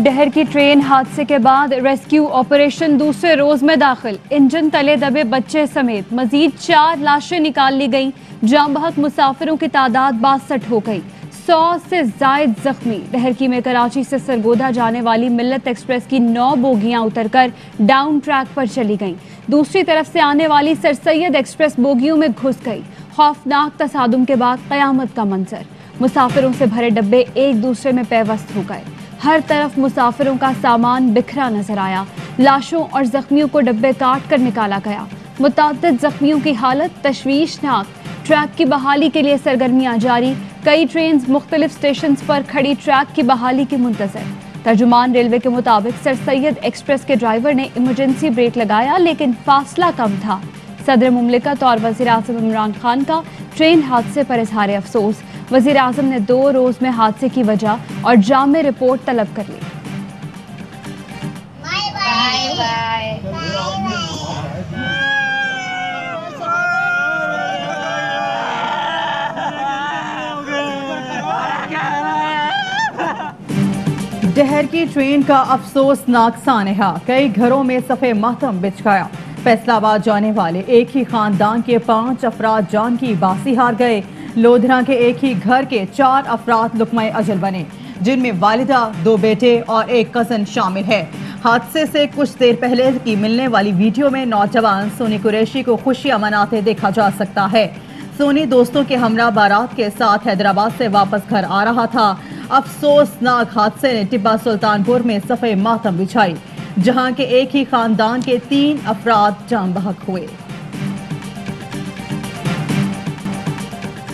डहर की ट्रेन हादसे के बाद रेस्क्यू ऑपरेशन दूसरे रोज में दाखिल। इंजन तले दबे बच्चे समेत मजीद 4 लाशें निकाल ली गईं। जाम बहक मुसाफिरों की तादाद 62 हो गई। 100 से जायद जख्मी। डहरकी में कराची से सरगोधा जाने वाली मिल्लत एक्सप्रेस की 9 बोगियां उतरकर डाउन ट्रैक पर चली गईं। दूसरी तरफ से आने वाली सर सैयद एक्सप्रेस बोगियों में घुस गई। खौफनाक तसादुम के बाद कयामत का मंजर। मुसाफिरों से भरे डब्बे एक दूसरे में पैवस्त हो गए। हर तरफ मुसाफिरों का सामान बिखरा नजर आया। लाशों और जख्मियों को डब्बे काट कर निकाला गया। मुतअद्दिद जख्मियों की हालत तशवीशनाक। ट्रैक की बहाली के लिए सरगर्मियां जारी। कई ट्रेन मुख्तलिफ स्टेशन पर खड़ी ट्रैक की बहाली की मुंतजर। तर्जुमान रेलवे के मुताबिक सर सैयद एक्सप्रेस के ड्राइवर ने इमरजेंसी ब्रेक लगाया, लेकिन फासला कम था। सदर मुमलिकत और वज़ीर आज़म इमरान खान का ट्रेन हादसे पर इजहार अफसोस। वज़ीर आज़म ने 2 रोज में हादसे की वजह और जामे रिपोर्ट तलब कर ली। डहर की ट्रेन का अफसोसनाक सानहा। कई घरों में सफ़े मातम बिछ गया। फैसलाबाद जाने वाले एक ही खानदान के 5 अफराद जान की बासी हार गए। लोधरा के एक ही घर के 4 अफराद लुकमा अजल बने, जिनमें वालिदा, 2 बेटे और एक कज़न शामिल है। हादसे से कुछ देर पहले की मिलने वाली वीडियो में नौजवान सोनी कुरैशी को खुशियां मनाते देखा जा सकता है। सोनी दोस्तों के हमरा बारात के साथ हैदराबाद से वापस घर आ रहा था। अफसोसनाक हादसे ने टिब्बा सुल्तानपुर में सफ़े मातम बिछाई, जहां के एक ही खानदान के 3 अफराद जान बहक हुए।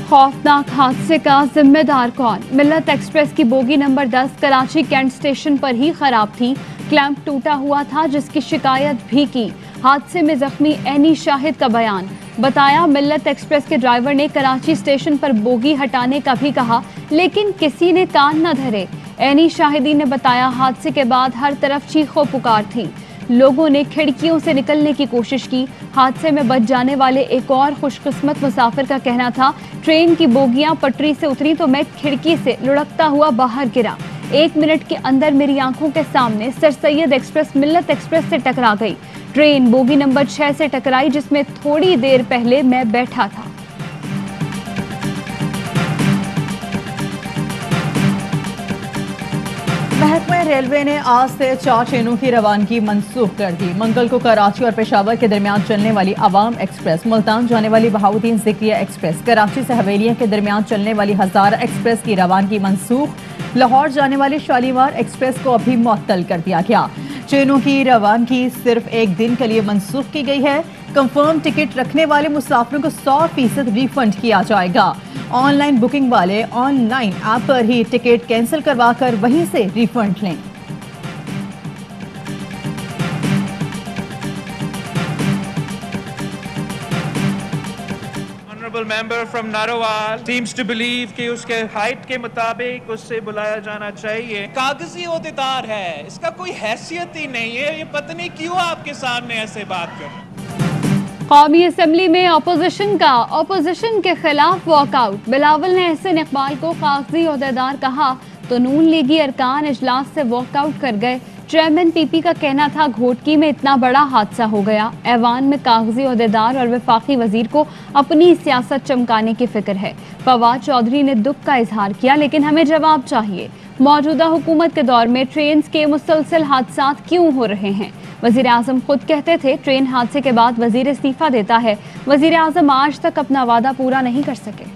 खौफनाक हादसे का जिम्मेदार कौन? मिल्लत एक्सप्रेस की बोगी नंबर 10 कराची कैंट स्टेशन पर ही खराब थी। क्लैंप टूटा हुआ था, जिसकी शिकायत भी की। हादसे में जख्मी एनी शाहिद का बयान। बताया, मिल्लत एक्सप्रेस के ड्राइवर ने कराची स्टेशन पर बोगी हटाने का भी कहा, लेकिन किसी ने कान न धरे। एनी शाहिदी ने बताया, हादसे के बाद हर तरफ चीखों पुकार थी। लोगों ने खिड़कियों से निकलने की कोशिश की। हादसे में बच जाने वाले एक और खुशकिस्मत मुसाफिर का कहना था, ट्रेन की बोगियां पटरी से उतरी तो मैं खिड़की से लुढ़कता हुआ बाहर गिरा। 1 मिनट के अंदर मेरी आंखों के सामने सर सैयद एक्सप्रेस मिल्लत एक्सप्रेस से टकरा गई। ट्रेन बोगी नंबर 6 से टकराई, जिसमें थोड़ी देर पहले मैं बैठा था। महकमा रेलवे ने आज से 4 ट्रेनों की रवानगी मनसूख कर दी। मंगल को कराची और पेशावर के दरमियान चलने वाली अवाम एक्सप्रेस, मुल्तान जाने वाली बहाउद्दीन ज़िक्रिया एक्सप्रेस, कराची से हवेलियां के दरमियान चलने वाली हज़ारा एक्सप्रेस की रवानगी मनसूख। लाहौर जाने वाली शालीमार एक्सप्रेस को अभी मुअत्तल कर दिया गया। ट्रेनों की रवानगी सिर्फ 1 दिन के लिए मनसूख की गई है। कंफर्म टिकट रखने वाले मुसाफिरों को 100% रिफंड किया जाएगा। ऑनलाइन बुकिंग वाले ऑनलाइन ऐप पर ही टिकट कैंसिल करवा कर वहीं से रिफंड लें। Member from Narowal seems to believe कि उसके हाइट के मुताबिक उससे बुलाया जाना चाहिए। कागजी ओहदेदार है, इसका कोई हैसियत ही नहीं है। ये पता नहीं क्यों आपके सामने ऐसे बात कर रहा है। कौमी असम्बली में अपोजिशन के खिलाफ वॉकआउट। बिलावल ने एहसन इकबाल को कागजी ओहदेदार कहा तो नून लीगी अरकान इजलास से वॉकआउट कर गए। चेयरमैन पीपी का कहना था, घोटकी में इतना बड़ा हादसा हो गया। ऐवान में कागजी ओहदेदार और वफाकी वजीर को अपनी सियासत चमकाने की फिक्र है। फवाद चौधरी ने दुख का इजहार किया, लेकिन हमें जवाब चाहिए। मौजूदा हुकूमत के दौर में ट्रेन के मुसलसल हादसा क्यों हो रहे हैं? वजीर आजम खुद कहते थे, ट्रेन हादसे के बाद वजीर इस्तीफा देता है। वजीर आजम आज तक अपना वादा पूरा नहीं कर सके।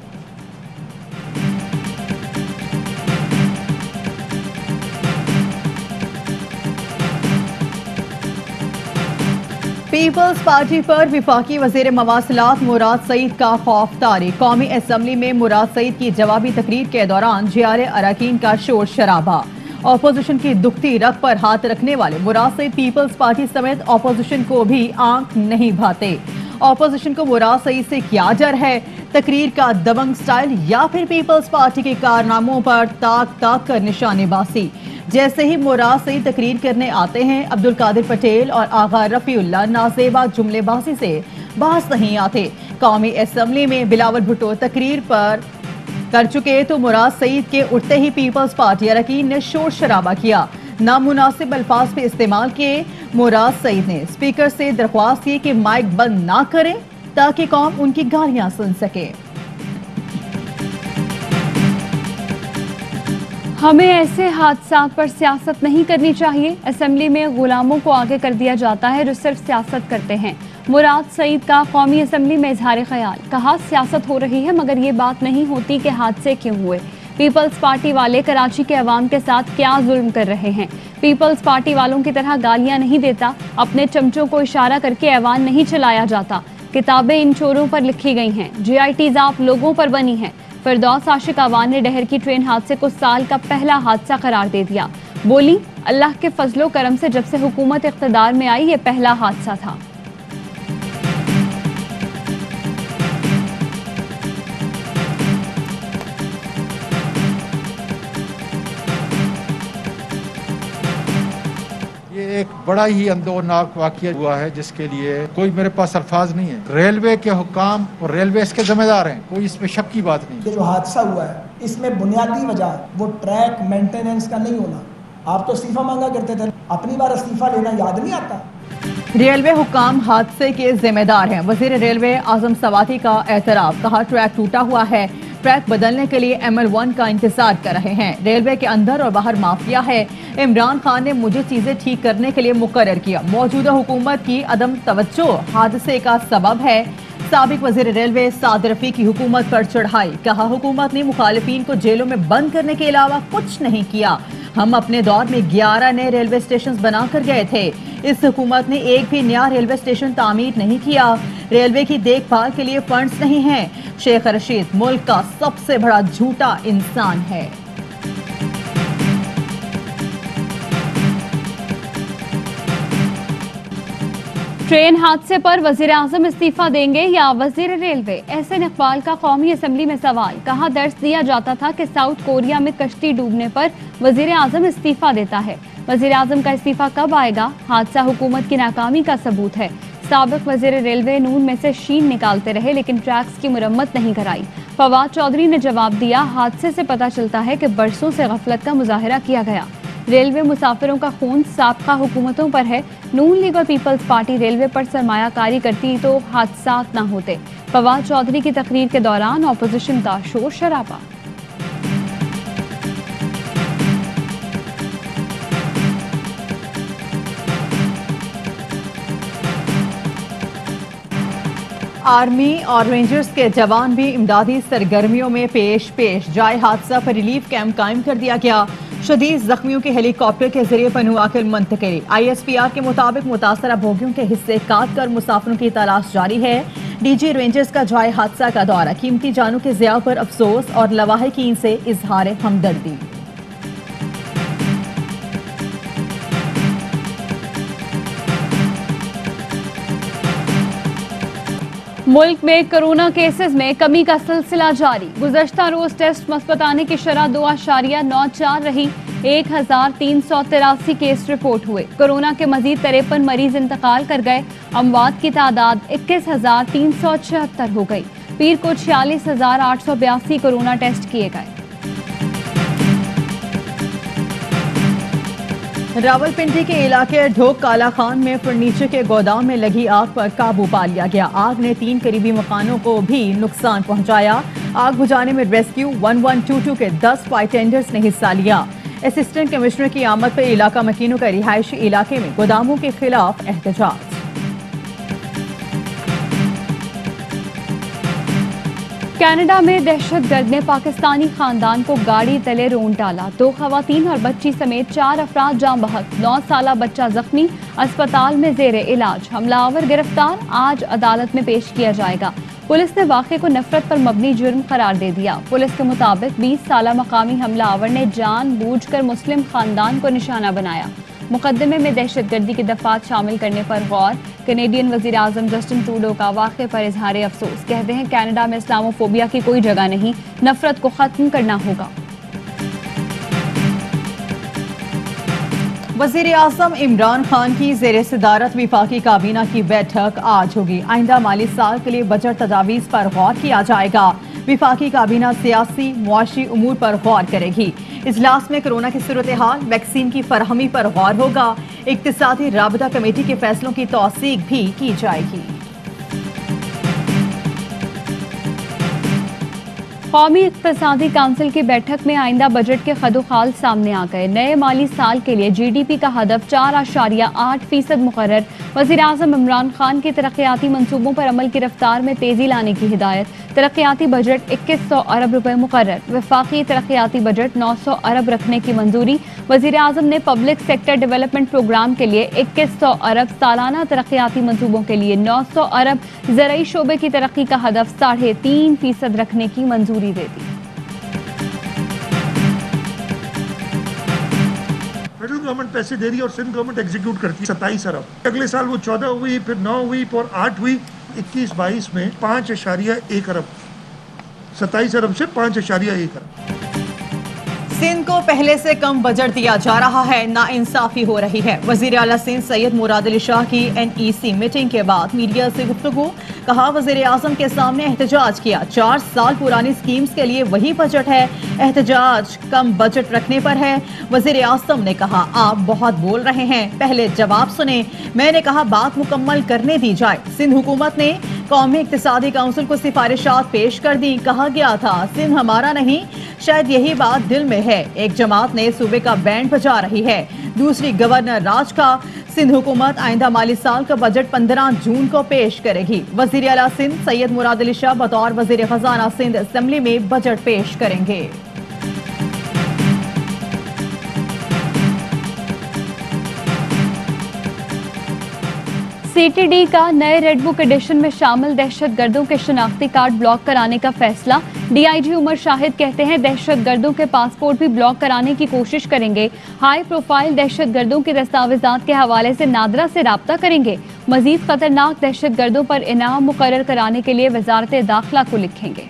पीपल्स पार्टी पर विफाकी वजीर मवासिलात मुराद सईद का खौफ तारी। कौमी असम्बली में मुराद सईद की जवाबी तकरीर के दौरान जियारे अरकान का शोर शराबा। अपोजिशन की दुखती रग पर हाथ रखने वाले मुराद सईद पीपल्स पार्टी समेत अपोजिशन को भी आंख नहीं भाते। अपोजिशन को मुराद सईद से क्या डर है? तकरीर का दबंग स्टाइल या फिर पीपल्स पार्टी के कारनामों पर ताक ताक कर निशानेबाजी? जैसे ही मुराद सईद तकरीर करने आते हैं, अब्दुल कादिर पटेल और आगा रफीउल्लाह नाजेबा जुमलेबाजी से बाज नहीं आते। कौमी असम्बली में बिलावल भुट्टो तकरीर कर चुके तो मुराद सईद के उठते ही पीपल्स पार्टी अरकान ने शोर शराबा किया। नामुनासिब अल्फाज भी इस्तेमाल किए। मुराद सईद ने स्पीकर से दरख्वास्त की कि माइक बंद ना करें ताकि कौम उनकी गालियां सुन सके। हमें ऐसे हादसात पर सियासत नहीं करनी चाहिए। असेंबली में गुलामों को आगे कर दिया जाता है जो सिर्फ सियासत करते हैं। मुराद सईद का कौमी असेंबली में इजहार ख्याल। कहा, सियासत हो रही है मगर ये बात नहीं होती कि हादसे क्यों हुए। पीपल्स पार्टी वाले कराची के अवाम के साथ क्या जुल्म कर रहे हैं। पीपल्स पार्टी वालों की तरह गालियां नहीं देता, अपने चमचों को इशारा करके ऐवान नहीं चलाया जाता। किताबें इन चोरों पर लिखी गई हैं, GITs आप लोगों पर बनी हैं। फिरदौस आशिक आवान ने डहर की ट्रेन हादसे को साल का पहला हादसा करार दे दिया। बोली, अल्लाह के फजलो करम से जब से हुकूमत इख्तिदार में आई ये पहला हादसा था। एक बड़ा ही अंदोनाक वाक़या हुआ है जिसके लिए कोई मेरे पास अल्फाज नहीं है। रेलवे के हुक्काम और रेलवे इसके जिम्मेदार हैं, कोई इसमें शक की बात नहीं। ये जो हादसा हुआ है इसमें बुनियादी वजह वो ट्रैक मेंटेनेंस का नहीं होना। आप तो इस्तीफा मांगा करते थे, अपनी बार इस्तीफा लेना याद नहीं आता। रेलवे हुक्काम हादसे के जिम्मेदार हैं। वजीर रेलवे आजम सवाती का एतराफ। कहा, ट्रैक टूटा हुआ है, ट्रैक बदलने के लिए ML1 का इंतजार कर रहे हैं। रेलवे के अंदर और बाहर माफिया है। इमरान खान ने मुझे चीजें ठीक करने के लिए मुकर्रर किया। मौजूदा हुकूमत की अदम तवज्जो हादसे का सबब है। साबिक वजीर रेलवे साद रफी की हुकूमत पर चढ़ाई। कहा, हुकूमत ने मुखालिफिन को जेलों में बंद करने के अलावा कुछ नहीं किया। हम अपने दौर में 11 नए रेलवे स्टेशन बना कर गए थे। इस हुकूमत ने एक भी नया रेलवे स्टेशन तामीर नहीं किया। रेलवे की देखभाल के लिए फंड्स नहीं हैं। शेख रशीद मुल्क का सबसे बड़ा झूठा इंसान है। ट्रेन हादसे पर वजीर आजम इस्तीफा देंगे या वजीर रेलवे? एहसन इकबाल का कौमी असेंबली में सवाल। कहा, दर्ज दिया जाता था कि साउथ कोरिया में कश्ती डूबने पर वजीर आजम इस्तीफा देता है। वजीर आजम का इस्तीफा कब आएगा? हादसा हुकूमत की नाकामी का सबूत है। साबिक वजीर रेलवे नून में से शीन निकालते रहे लेकिन ट्रैक्स की मुरम्मत नहीं कराई। फवाद चौधरी ने जवाब दिया, हादसे से पता चलता है कि बरसों से गफलत का मुजाहरा किया गया। रेलवे मुसाफिरों का खून साबका हुकूमतों पर है। नून लीग और पीपल्स पार्टी रेलवे पर सरमायाकारी करती तो हादसात ना होते। फवाद चौधरी की तकरीर के दौरान अपोजिशन का शोर शराबा। आर्मी और रेंजर्स के जवान भी इमदादी सरगर्मियों में पेश। जाए हादसा पर रिलीफ कैंप कायम कर दिया गया। शदीद जख्मियों के हेलीकॉप्टर के जरिए पनहुआकिल मुंतकिली। ISPR के मुताबिक मुतासरा बोगियों के हिस्से काट कर मुसाफिरों की तलाश जारी है। DG रेंजर्स का जाए हादसा का दौरा। कीमती जानों के ज़िया पर अफसोस और लवाहिकीन से इजहार हमदर्दी। मुल्क में कोरोना केसेस में कमी का सिलसिला जारी। गुज़श्ता रोज टेस्ट मस्बत आने की शरह 2.94 रही। 1383 केस रिपोर्ट हुए। कोरोना के मजीद 53 मरीज इंतकाल कर गए। अमवात की तादाद 21,376 हो गई। पीर को 46,882 कोरोना टेस्ट किए गए। रावलपिंडी के इलाके ढोक काला खान में फर्नीचर के गोदाम में लगी आग पर काबू पा लिया गया। आग ने 3 करीबी मकानों को भी नुकसान पहुंचाया। आग बुझाने में रेस्क्यू 1122 के 10 फायर टेंडर्स ने हिस्सा लिया। असिस्टेंट कमिश्नर की आमद पर इलाका मकीनों का रिहायशी इलाके में गोदामों के खिलाफ एहतजाज। कनाडा में दहशतगर्द ने पाकिस्तानी खानदान को गाड़ी तले रोन डाला। 2 खवातीन और बच्ची समेत 4 अफराद जाम बहक। 9 साला बच्चा जख्मी, अस्पताल में जेरे इलाज। हमलावर गिरफ्तार, आज अदालत में पेश किया जाएगा। पुलिस ने वाक़े को नफरत पर मबनी जुर्म करार दे दिया। पुलिस के मुताबिक 20 साला मकामी हमलावर ने जानबूझकर मुस्लिम खानदान को निशाना बनाया। मुकदमे में दहशतगर्दी की दफात शामिल करने पर गौर। कैनेडियन वजीर आजम जस्टिन ट्रूडो का वाक़े पर इजहार अफसोस। कहते हैं कनाडा में इस्लामोफोबिया की कोई जगह नहीं, नफरत को खत्म करना होगा। वज़ीर आज़म इमरान खान की ज़ेरे सदारत विफाकी काबीना की बैठक आज होगी। आइंदा माली साल के लिए बजट तजावीज़ पर गौर किया जाएगा। वफाकी काबीना सियासी मुआशी उमूर पर गौर करेगी। इजलास में कोरोना की सूरत-ए-हाल, वैक्सीन की फरहमी पर गौर होगा। इक्तिसादी राबता कमेटी के फैसलों की तौसीक भी की जाएगी। कौमी इक्तिसादी काउंसिल की बैठक में आइंदा बजट के खदोखाल सामने आ गए। नए माली साल के लिए GDP का हदफ 4.8% मुकर्रर। वज़ीर-ए-आज़म इमरान खान के तरक्याती मंसूबों पर अमल की रफ्तार में तेजी लाने की हिदायत। तरक्याती बजट 2100 अरब रुपए मुकर्रर। वफाकी तरक्याती बजट 900 अरब रखने की मंजूरी। वज़ीर-ए-आज़म ने पब्लिक सेक्टर डेवलपमेंट प्रोग्राम के लिए 2100 अरब, सालाना तरक्याती मंसूबों के लिए 900 अरब, ज़रई शोबे की तरक्की का हदफ 3.5% रखने की मंजूरी दे दी। फेडरल गवर्नमेंट पैसे दे रही है और सिंध गवर्नमेंट एग्जीक्यूट करती है 27 अरब। अगले साल वो 14 हुई, फिर 9 हुई, फिर 8 हुई, 21-22 में 5.1 अरब, 27 अरब से 5.1 अरब। सिंध को पहले से कम बजट दिया जा रहा है, नाइंसाफी हो रही है। वजीर आला सिंध सैयद मुराद अली शाह की NEC मीटिंग के बाद मीडिया से गुफ्तगू। कहा, वजीर आजम के सामने एहतजाज किया। 4 साल पुरानी स्कीम्स के लिए वही बजट है, एहतजाज कम बजट रखने पर है। वजीर आजम ने कहा, आप बहुत बोल रहे हैं, पहले जवाब सुने। मैंने कहा, बात मुकम्मल करने दी जाए। सिंध हुकूमत ने कौमी इक्तिसादी काउंसिल को सिफारिशात पेश कर दी। कहा गया था सिंध हमारा नहीं, शायद यही बात दिल में है। एक जमात ने सूबे का बैंड बजा रही है, दूसरी गवर्नर राज का। सिंध हुकूमत आइंदा माली साल का बजट 15 जून को पेश करेगी। वजीर आला सिंध सैयद मुराद अली शाह बतौर वजीर खजाना सिंध असेंबली में बजट पेश करेंगे। CTD का नए रेड बुक एडिशन में शामिल दहशत गर्दों के शनाख्ती कार्ड ब्लॉक कराने का फैसला। DIG उमर शाहिद कहते हैं, दहशत गर्दों के पासपोर्ट भी ब्लॉक कराने की कोशिश करेंगे। हाई प्रोफाइल दहशत गर्दों के दस्तावेजात के हवाले से नादरा से राब्ता करेंगे। मजीद खतरनाक दहशत गर्दों पर इनाम मुकर्रर कराने के लिए वजारत दाखिला को लिखेंगे।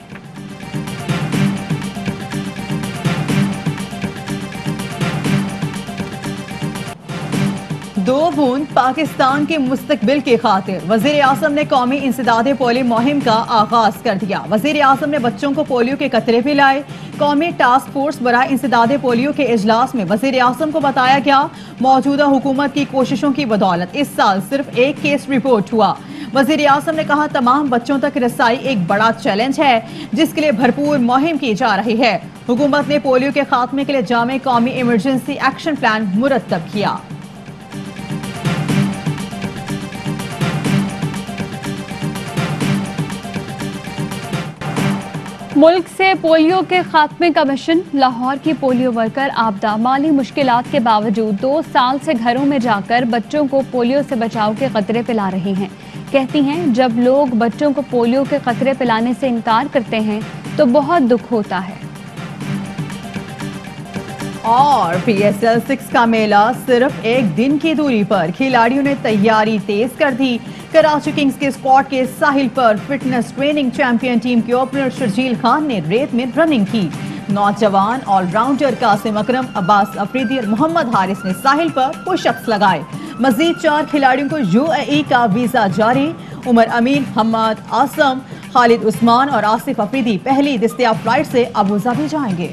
दो बूंद पाकिस्तान के मुस्तकबिल की खातिर वजीर आजम ने कौमी इंसदादे पोलियो मुहिम का आगाज कर दिया। वजीर आजम ने बच्चों को पोलियो के कतरे पिलाए। कौमी टास्क फोर्स बराए इंसदादे पोलियो के इजलास में वजीर आजम को बताया गया, मौजूदा हुकूमत की कोशिशों की बदौलत इस साल सिर्फ 1 केस रिपोर्ट हुआ। वजीर आजम ने कहा, तमाम बच्चों तक रसाई एक बड़ा चैलेंज है जिसके लिए भरपूर मुहिम की जा रही है। हुकूमत ने पोलियो के खात्मे के लिए जामे कौमी इमरजेंसी एक्शन प्लान मुरतब किया। मुल्क से पोलियो के खात्मे का मिशन। लाहौर की पोलियो वर्कर आपदा माली मुश्किलात के बावजूद 2 साल से घरों में जाकर बच्चों को पोलियो से बचाव के कतरे पिला रही हैं। कहती हैं, जब लोग बच्चों को पोलियो के कतरे पिलाने से इनकार करते हैं तो बहुत दुख होता है। और PSL 6 का मेला सिर्फ 1 दिन की दूरी पर, खिलाड़ियों ने तैयारी तेज कर दी। कराची किंग्स के स्क्वाड के साहिल पर फिटनेस ट्रेनिंग चैंपियन टीम के ओपनर शर्जील खान ने रेत में रनिंग की। नौजवान ऑलराउंडर कासिम अकरम, अब्बास अफरीदी और मोहम्मद हारिस ने साहिल पर पुशअप्स लगाए। मजीद 4 खिलाड़ियों को UAE का वीजा जारी। उमर अमीन, हम्माद आसम, खालिद उस्मान और आसिफ अफरीदी पहली दस्तयाब फ्लाइट से अबू धाबी जाएंगे।